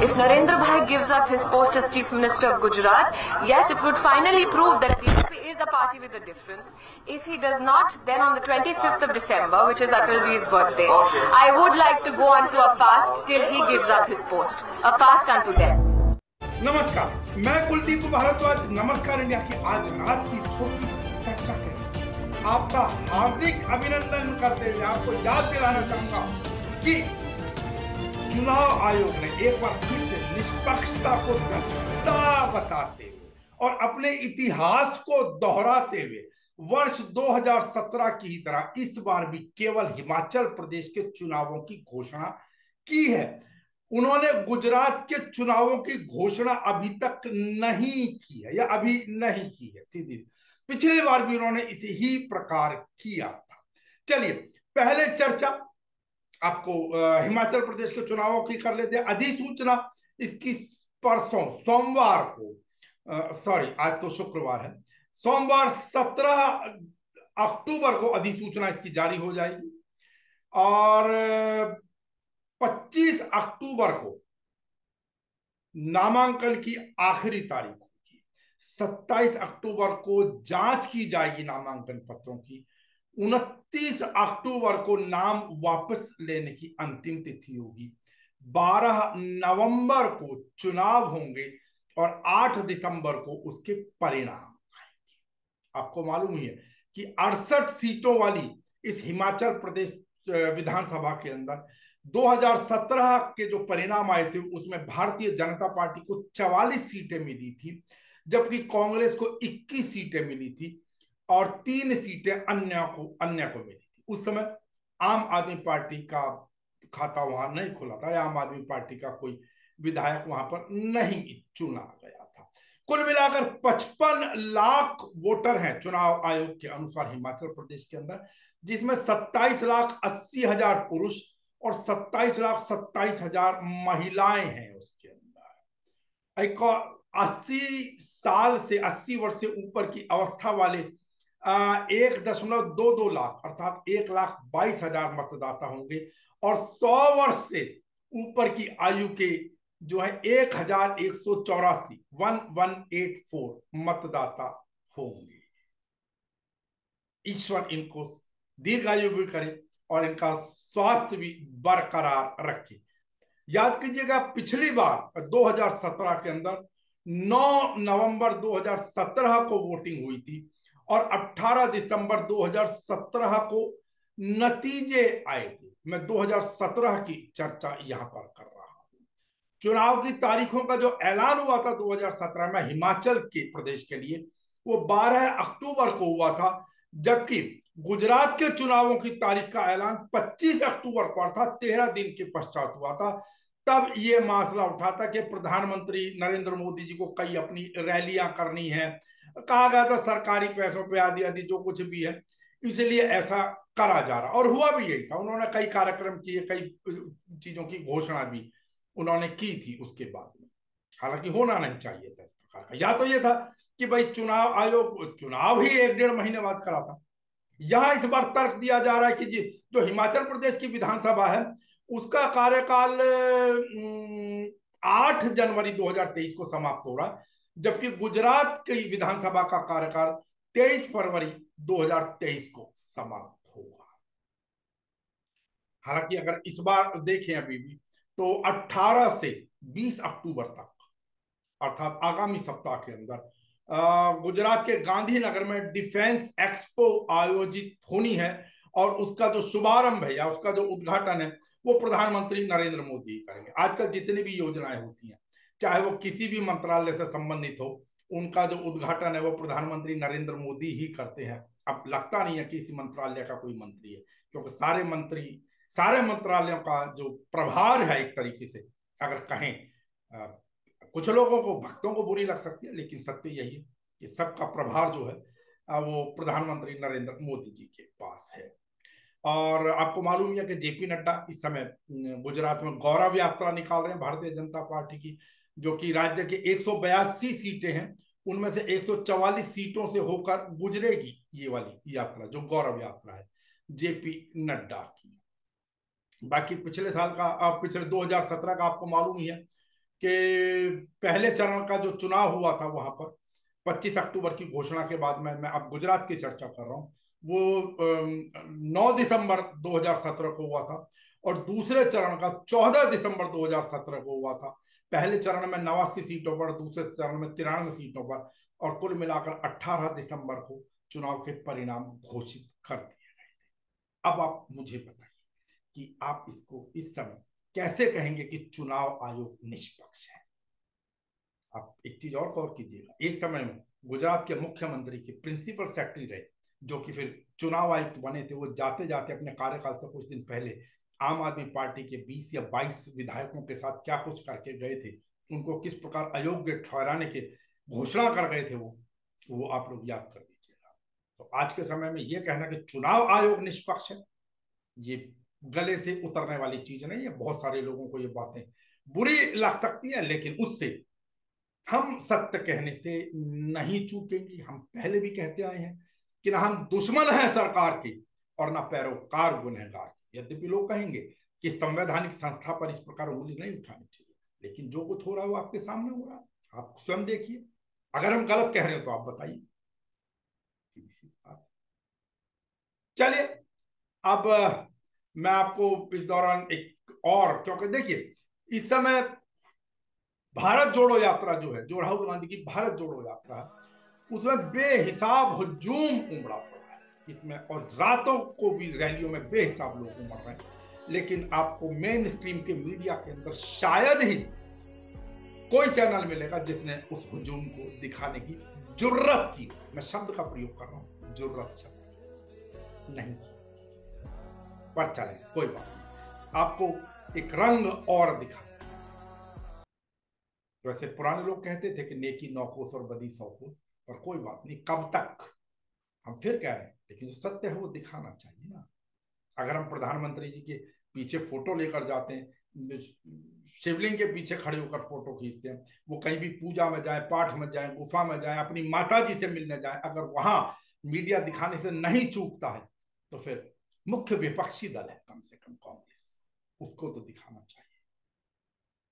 If Narendra Bhai gives up his post as Chief Minister of Gujarat, yes, it would finally prove that BJP is a party with a difference. If he does not, then on the 25th of December, which is Atalji's birthday, I would like to go on to a fast till he gives up his post. A fast unto death. नमस्कार, मैं कुलदीप भारद्वाज नमस्कार India की आज रात की छोटी चर्चा के आपका हार्दिक अभिनंदन करते हुए आपको याद दिलाना चाहूंगा कि चुनाव आयोग ने एक बार फिर से निष्पक्षता को धत्ता बताते हुए और अपने इतिहास को दोहराते हुए वर्ष 2017 की तरह इस बार भी केवल हिमाचल प्रदेश के चुनावों की घोषणा की है। उन्होंने गुजरात के चुनावों की घोषणा अभी तक नहीं की है या अभी नहीं की है सीधी। पिछली बार भी उन्होंने इसी ही प्रकार किया था। चलिए पहले चर्चा आपको हिमाचल प्रदेश के चुनावों की कर लेते हैं। अधिसूचना इसकी परसों सोमवार को आज तो शुक्रवार है, सोमवार 17 अक्टूबर को अधिसूचना इसकी जारी हो जाएगी और 25 अक्टूबर को नामांकन की आखिरी तारीख होगी। 27 अक्टूबर को जांच की जाएगी नामांकन पत्रों की। 29 अक्टूबर को नाम वापस लेने की अंतिम तिथि होगी। 12 नवंबर को चुनाव होंगे और 8 दिसंबर को उसके परिणाम आएंगे। आपको मालूम ही है कि 68 सीटों वाली इस हिमाचल प्रदेश विधानसभा के अंदर 2017 के जो परिणाम आए थे उसमें भारतीय जनता पार्टी को 44 सीटें मिली थी, जबकि कांग्रेस को 21 सीटें मिली थी और 3 सीटें अन्य को मिली थी। उस समय आम आदमी पार्टी का खाता वहां नहीं खुला था या आम आदमी पार्टी का कोई विधायक वहां पर नहीं चुना गया था। कुल मिलाकर 55 लाख वोटर हैं चुनाव आयोग के अनुसार हिमाचल प्रदेश के अंदर, जिसमें 27,80,000 पुरुष और 27,27,000 महिलाएं हैं उसके अंदर। एक 80 वर्ष से ऊपर की अवस्था वाले 1.22 लाख अर्थात 1,22,000 मतदाता होंगे और 100 वर्ष से ऊपर की आयु के जो है 1184 मतदाता होंगे। ईश्वर इनको दीर्घायु भी करे और इनका स्वास्थ्य भी बरकरार रखे। याद कीजिएगा पिछली बार 2017 के अंदर 9 नवंबर 2017 को वोटिंग हुई थी और 18 दिसंबर 2017 को नतीजे आए थे। मैं 2017 की चर्चा यहां पर कर रहा हूं। चुनाव की तारीखों का जो ऐलान हुआ था 2017 में हिमाचल के प्रदेश के लिए वो 12 अक्टूबर को हुआ था, जबकि गुजरात के चुनावों की तारीख का ऐलान 25 अक्टूबर को अर्थात 13 दिन के पश्चात हुआ था। तब ये मसला उठा था कि प्रधानमंत्री नरेंद्र मोदी जी को कई अपनी रैलियां करनी है, कहा गया था सरकारी पैसों पे आदि आदि जो कुछ भी है, इसलिए ऐसा करा जा रहा और हुआ भी यही था। उन्होंने कई कार्यक्रम किए, कई चीजों की घोषणा भी उन्होंने की थी उसके बाद में, हालांकि होना नहीं चाहिए था इस प्रकार का। या तो ये था कि भाई चुनाव आयोग चुनाव ही 1-1.5 महीने बाद कराता। यहां इस बार तर्क दिया जा रहा है कि जी जो हिमाचल प्रदेश की विधानसभा है उसका कार्यकाल 8 जनवरी 2023 को समाप्त हो रहा है, जबकि गुजरात की विधानसभा का कार्यकाल 23 फरवरी 2023 को समाप्त होगा। हालांकि अगर इस बार देखें अभी भी तो 18 से 20 अक्टूबर तक अर्थात आगामी सप्ताह के अंदर गुजरात के गांधीनगर में डिफेंस एक्सपो आयोजित होनी है और उसका जो शुभारंभ है या उसका जो उद्घाटन है वो प्रधानमंत्री नरेंद्र मोदी करेंगे। आजकल जितनी भी योजनाएं होती हैं चाहे वो किसी भी मंत्रालय से संबंधित हो, उनका जो उद्घाटन है वो प्रधानमंत्री नरेंद्र मोदी ही करते हैं। अब लगता नहीं है कि इसी मंत्रालय का कोई मंत्री है, क्योंकि सारे मंत्रालयों का जो प्रभार है एक तरीके से अगर कहें, कुछ लोगों को भक्तों को बुरी लग सकती है, लेकिन सत्य यही है कि सबका प्रभार जो है वो प्रधानमंत्री नरेंद्र मोदी जी के पास है। और आपको मालूम है कि जेपी नड्डा इस समय गुजरात में गौरव यात्रा निकाल रहे हैं भारतीय जनता पार्टी की, जो कि राज्य के 182 सीटें हैं, उनमें से 144 सीटों से होकर गुजरेगी ये वाली यात्रा जो गौरव यात्रा है जेपी नड्डा की। बाकी पिछले 2017 का आपको मालूम ही है कि पहले चरण का जो चुनाव हुआ था वहां पर 25 अक्टूबर की घोषणा के बाद में, मैं अब गुजरात की चर्चा कर रहा हूं, वो 9 दिसंबर 2017 को हुआ था और दूसरे चरण का 14 दिसंबर 2017 को हुआ था। पहले चरण में 89 सीटों पर, दूसरे चरण में 93 सीटों पर, और कुल मिलाकर 18 दिसंबर को चुनाव के परिणाम घोषित कर दिए गए थे। अब आप मुझे बताइए कि आप इसको इस समय कैसे कहेंगे कि चुनाव आयोग निष्पक्ष है। आप एक चीज और गौर कीजिएगा, एक समय में गुजरात के मुख्यमंत्री के प्रिंसिपल सेक्रेटरी रहे, जो कि फिर चुनाव आयुक्त बने थे, वो जाते जाते अपने कार्यकाल से कुछ दिन पहले आम आदमी पार्टी के 20 या 22 विधायकों के साथ क्या कुछ करके गए थे, उनको किस प्रकार अयोग्य ठहराने के घोषणा कर गए थे, वो आप लोग याद कर लीजिएगा। तो आज के समय में ये कहना कि चुनाव आयोग निष्पक्ष है, ये गले से उतरने वाली चीज नहीं है। बहुत सारे लोगों को ये बातें बुरी लग सकती है, लेकिन उससे हम सत्य कहने से नहीं चूकेंगे। हम पहले भी कहते आए हैं कि ना हम दुश्मन हैं सरकार के और ना पैरोकार गुनहगार। यद्यपि लोग कहेंगे कि संवैधानिक संस्था पर इस प्रकार उंगली नहीं उठानी चाहिए, लेकिन जो कुछ हो रहा है वो आपके सामने हो रहा है, आप स्वयं देखिए। अगर हम गलत कह रहे हो तो आप बताइए। चलिए, अब मैं आपको इस दौरान एक और, क्योंकि देखिए इस समय भारत जोड़ो यात्रा जो है, जो राहुल गांधी की भारत जोड़ो यात्रा है, उसमें बेहिसाब हुजूम उमड़ा पड़ा है इसमें, और रातों को भी रैलियों में बेहिसाब लोग उमड़ रहे हैं। लेकिन आपको मेन स्ट्रीम के मीडिया के अंदर शायद ही कोई चैनल मिलेगा जिसने उस हुजूम को दिखाने की जुर्रत की, मैं शब्द का प्रयोग कर रहा हूं, जुर्रत शब्द नहीं की। पर चले, कोई बात नहीं, आपको एक रंग और दिखा। वैसे पुराने लोग कहते थे कि नेकी 9 कोस और बदी 100 कोस, पर कोई बात नहीं, कब तक, हम फिर कह रहे हैं, लेकिन जो सत्य है वो दिखाना चाहिए ना। अगर हम प्रधानमंत्री जी के पीछे फोटो लेकर जाते हैं, शिवलिंग के पीछे खड़े होकर फोटो खींचते हैं, वो कहीं भी पूजा में जाए, पाठ में जाए, गुफा में जाए, अपनी माता जी से मिलने जाए, अगर वहां मीडिया दिखाने से नहीं चूकता है, तो फिर मुख्य विपक्षी दल है कम से कम कांग्रेस, उसको तो दिखाना चाहिए।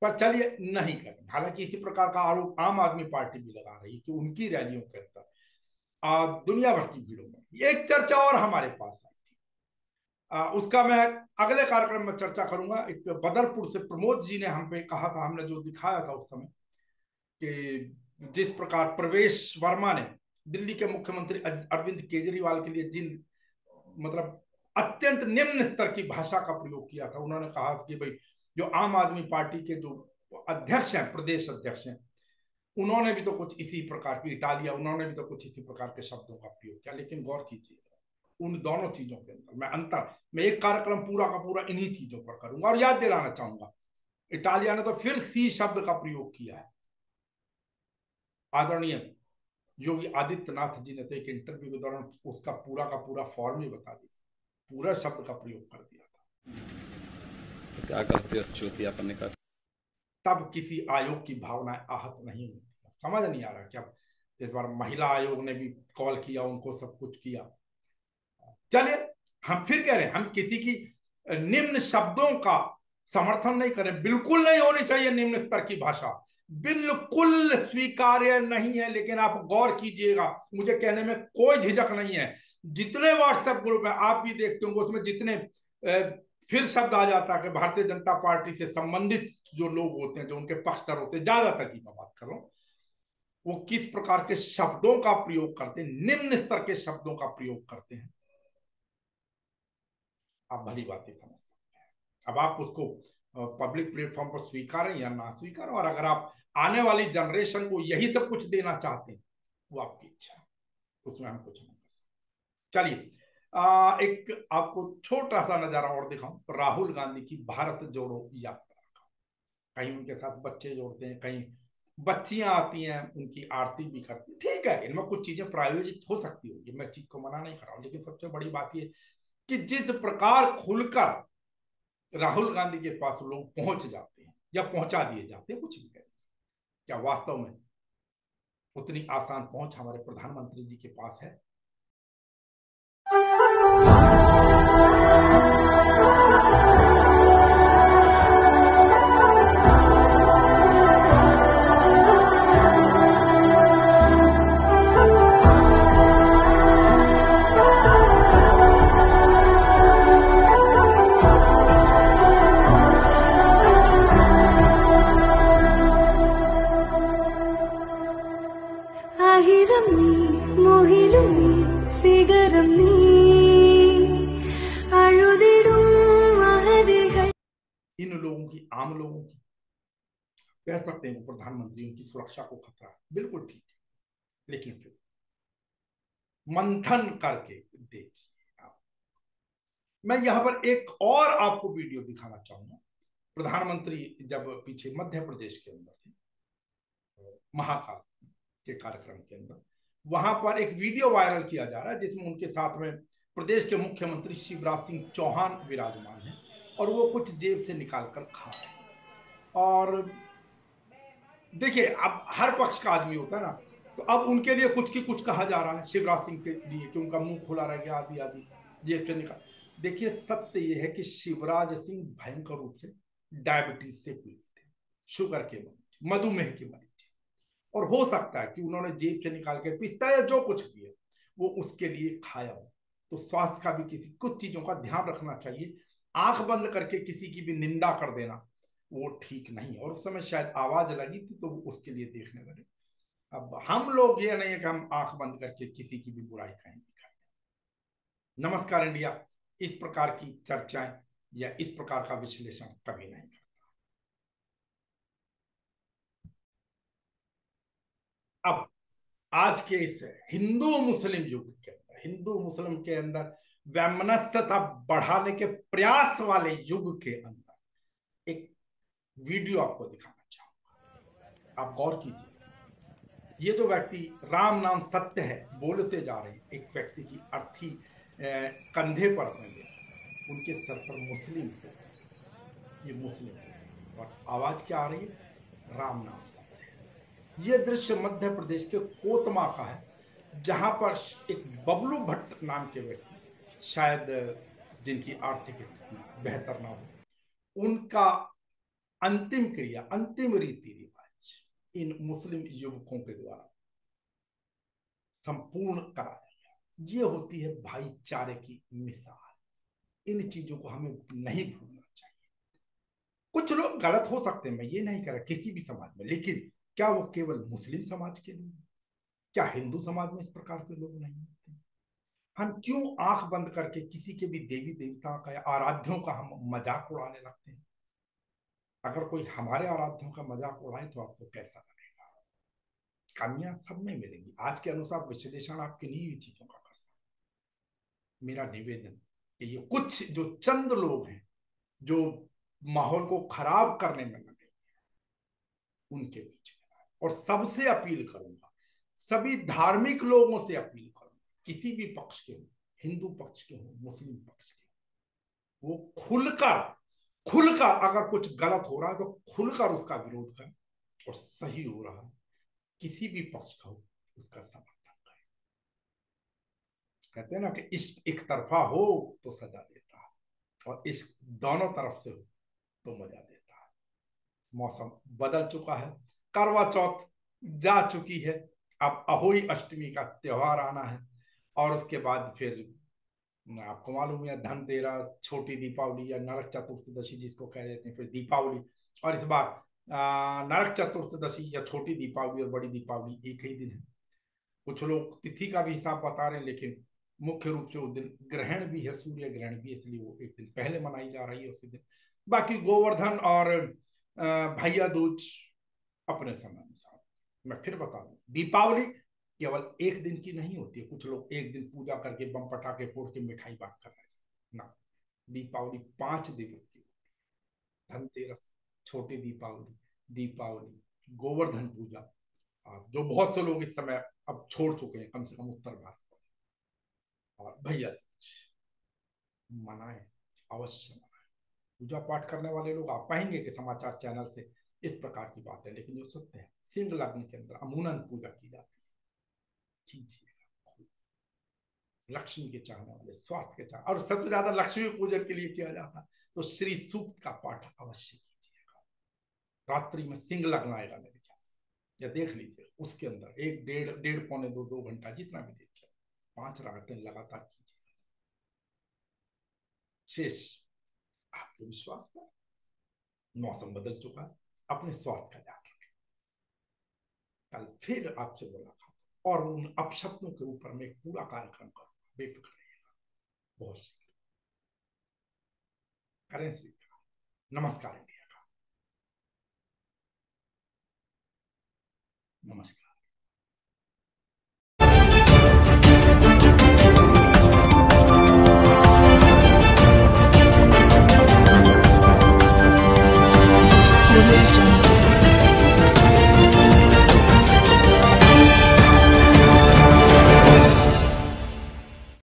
पर चलिए, नहीं करें। हालांकि इसी प्रकार का आरोप आम आदमी पार्टी भी लगा रही है कि उनकी रैलियों के अंदर दुनिया भर की भीड़ों में एक चर्चा और हमारे पास आई थी, उसका मैं अगले कार्यक्रम में चर्चा करूंगा। एक बदरपुर से प्रमोद जी ने हम पे कहा था, हमने जो दिखाया था उस समय, कि जिस प्रकार प्रवेश वर्मा ने दिल्ली के मुख्यमंत्री अरविंद केजरीवाल के लिए जिन मतलब अत्यंत निम्न स्तर की भाषा का प्रयोग किया था, उन्होंने कहा कि भाई जो आम आदमी पार्टी के जो अध्यक्ष हैं, प्रदेश अध्यक्ष हैं, उन्होंने भी तो कुछ इसी प्रकार की, इटालिया, उन्होंने भी तो कुछ इसी प्रकार के शब्दों का प्रयोग किया। लेकिन गौर कीजिए उन दोनों चीजों के अंदर मैं एक कार्यक्रम पूरा का पूरा इन्हीं चीजों पर करूंगा। और याद दिलाना चाहूंगा, इटालिया ने तो फिर सी शब्द का प्रयोग किया है। आदरणीय योगी आदित्यनाथ जी ने तो एक इंटरव्यू के दौरान उसका पूरा का पूरा फॉर्म ही बता दिया, पूरा शब्द का प्रयोग कर दिया था। क्या करते चौथिया पन्ने का, तब किसी आयोग की भावनाएं आहत नहीं होती। समझ नहीं आ रहा क्या, इस बार महिला आयोग ने भी कॉल किया, उनको सब कुछ किया। चलिए, हम फिर कह रहे हैं, हम किसी की निम्न शब्दों का समर्थन नहीं करें, बिल्कुल नहीं होनी चाहिए निम्न स्तर की भाषा, बिल्कुल स्वीकार्य नहीं है। लेकिन आप गौर कीजिएगा, मुझे कहने में कोई झिझक नहीं है, जितने व्हाट्सएप ग्रुप है आप भी देखते होंगे, उसमें जितने फिर शब्द आ जाता है कि भारतीय जनता पार्टी से संबंधित जो लोग होते हैं, जो उनके पक्षधर होते हैं, ज्यादातर की मैं बात कर रहा हूं, वो किस प्रकार के शब्दों का प्रयोग करते हैं, निम्न स्तर के शब्दों का प्रयोग करते हैं, आप भली बातें समझ सकते हैं। अब आप उसको पब्लिक प्लेटफॉर्म पर स्वीकारें या ना स्वीकारें, और अगर आप आने वाली जनरेशन को यही सब कुछ देना चाहते हैं, वो आपकी इच्छा, उसमें हम कुछ नहीं कर सकते। चलिए, एक आपको छोटा सा नजारा और दिखाऊं, राहुल गांधी की भारत जोड़ो यात्रा का। कहीं उनके साथ बच्चे जोड़ते हैं, कहीं बच्चियां आती हैं, उनकी आरती भी करती हैं। ठीक है, इनमें कुछ चीजें प्रायोजित हो सकती होगी, मैं इस चीज को मना नहीं कर रहा हूं, लेकिन सबसे बड़ी बात यह कि जिस प्रकार खुलकर राहुल गांधी के पास लोग पहुंच जाते हैं या पहुंचा दिए जाते हैं, कुछ भी कहें, क्या वास्तव में उतनी आसान पहुंच हमारे प्रधानमंत्री जी के पास है? कह सकते हैं प्रधानमंत्रियों की सुरक्षा को खतरा है, बिल्कुल ठीक है, लेकिन फिर मंथन करके देखिए आप। मैं यहां पर एक और आपको वीडियो दिखाना चाहूंगा। प्रधानमंत्री जब पीछे मध्य प्रदेश के अंदर थे, महाकाल के कार्यक्रम के अंदर, वहां पर एक वीडियो वायरल किया जा रहा है जिसमें उनके साथ में प्रदेश के मुख्यमंत्री शिवराज सिंह चौहान विराजमान हैं और वो कुछ जेब से निकाल कर खा रहे हैं। और देखिए, अब हर पक्ष का आदमी होता है ना, तो अब उनके लिए कुछ की कुछ कहा जा रहा है शिवराज सिंह के लिए कि उनका मुंह खुला रह गया, आदि आदि जेब से निकाल। देखिए, सत्य यह है कि शिवराज सिंह भयंकर रूप से डायबिटीज से पीड़ित थे, शुगर के मरीज, मधुमेह के मरीज, और हो सकता है कि उन्होंने जेब से निकाल के पिस्ता या जो कुछ भी है वो उसके लिए खाया हो। तो स्वास्थ्य का भी किसी कुछ चीजों का ध्यान रखना चाहिए। आंख बंद करके किसी की भी निंदा कर देना वो ठीक नहीं है। और उस समय शायद आवाज लगी थी तो वो उसके लिए देखने लगे। अब हम लोग ये नहीं है कि हम आंख बंद करके किसी की भी बुराई कहें दिखाएं। नमस्कार इंडिया इस प्रकार की चर्चाएं या इस प्रकार का विश्लेषण कभी नहीं करता। अब आज के इस हिंदू मुस्लिम युग के अंदर, हिंदू मुस्लिम के अंदर वैमनस्यता बढ़ाने के प्रयास वाले युग के अंदर एक वीडियो आपको दिखाना चाहूंगा। आप गौर कीजिए, ये जो व्यक्ति राम नाम सत्य है बोलते जा रहे हैं, एक व्यक्ति की अर्थी कंधे पर अपने ले, उनके सर पर मुस्लिम टोपी, ये मुस्लिम टोपी, और आवाज क्या आ रही है? राम नाम सत्य है। ये दृश्य मध्य प्रदेश के कोतमा का है, जहां पर एक बबलू भट्ट नाम के व्यक्ति, शायद जिनकी आर्थिक स्थिति बेहतर ना हो, उनका अंतिम क्रिया, अंतिम रीति रिवाज इन मुस्लिम युवकों के द्वारा संपूर्ण कराया गया। ये होती है भाईचारे की मिसाल। इन चीजों को हमें नहीं भूलना चाहिए। कुछ लोग गलत हो सकते हैं, मैं ये नहीं कह रहा किसी भी समाज में, लेकिन क्या वो केवल मुस्लिम समाज के लिए? क्या हिंदू समाज में इस प्रकार के लोग नहीं होते? हम क्यों आंख बंद करके किसी के भी देवी देवता का या आराध्यों का हम मजाक उड़ाने लगते हैं? अगर कोई हमारे आराध्यों का मजाक उड़ाए तो आपको कैसा लगेगा? कमियां सब में मिलेंगी। आज के अनुसार विश्लेषण आप किन्हीं भी चीजों का कर सकते। मेरा निवेदन कि ये कुछ जो चंद लोग हैं जो माहौल को खराब करने में लगे, उनके बीच में, और सबसे अपील करूंगा, सभी धार्मिक लोगों से अपील करूंगा, किसी भी पक्ष के हो, हिंदू पक्ष के हो, मुस्लिम पक्ष के हो, वो खुलकर खुलकर अगर कुछ गलत हो रहा है तो खुलकर उसका विरोध करें, और सही हो रहा है किसी भी पक्ष का हो उसका समर्थन करें। कहते हैं ना कि इश्क एक तरफा हो तो सजा देता है, और इश्क दोनों तरफ से हो तो मजा देता है। मौसम बदल चुका है, करवा चौथ जा चुकी है, अब अहोई अष्टमी का त्योहार आना है, और उसके बाद फिर आपको मालूम है धनतेरस, छोटी दीपावली या नरक चतुर्थदशी जिसको कह देते हैं, फिर दीपावली। और इस बार नरक चतुर्थदशी या छोटी दीपावली और बड़ी दीपावली एक ही दिन है। कुछ लोग तिथि का भी हिसाब बता रहे हैं, लेकिन मुख्य रूप से उस दिन ग्रहण भी है, सूर्य ग्रहण भी, इसलिए वो एक दिन पहले मनाई जा रही है उसी दिन। बाकी गोवर्धन और भैया दूज अपने समय अनुसार। मैं फिर बता दूं, दीपावली केवल एक दिन की नहीं होती है। कुछ लोग एक दिन पूजा करके बम पटाखे फोड़ के मिठाई बांट कर रहे हैं ना, दीपावली 5 दिवस की। धनतेरस, छोटी दीपावली, दीपावली, गोवर्धन पूजा, जो बहुत से लोग इस समय अब छोड़ चुके हैं, कम से कम उत्तर भारत में, और भैया दूज मनाएं, अवश्य मनाएं। पूजा पाठ करने वाले लोग आप पाएंगे कि समाचार चैनल से इस प्रकार की बात है, लेकिन जो सत्य है, सिंह लग्न के अंदर अमूनन पूजा की जाती है, कीजिए। लक्ष्मी के चाहने वाले, स्वास्थ्य के चाहने, और सबसे ज्यादा लक्ष्मी पूजन के लिए किया जाता है तो श्री सूक्त का पाठ अवश्य कीजिएगा। रात्रि में सिंह लग्न आएगा मेरे ख्याल से, या देख लीजिए, उसके अंदर एक डेढ़ डेढ़ पौने 2 घंटा जितना भी देखिए, 5 रातें लगातार कीजिए। शेष आपके विश्वास पर। मौसम बदल चुका है, अपने स्वास्थ्य का ध्यान रखें। कल फिर आपसे मुलाकात, और उन अपशब्दों के ऊपर मैं एक पूरा कार्यक्रम करूंगा, बेफिक्र रहिएगा। बहुत शीघ्र करें स्वीकार। नमस्कार इंडिया। नमस्कार।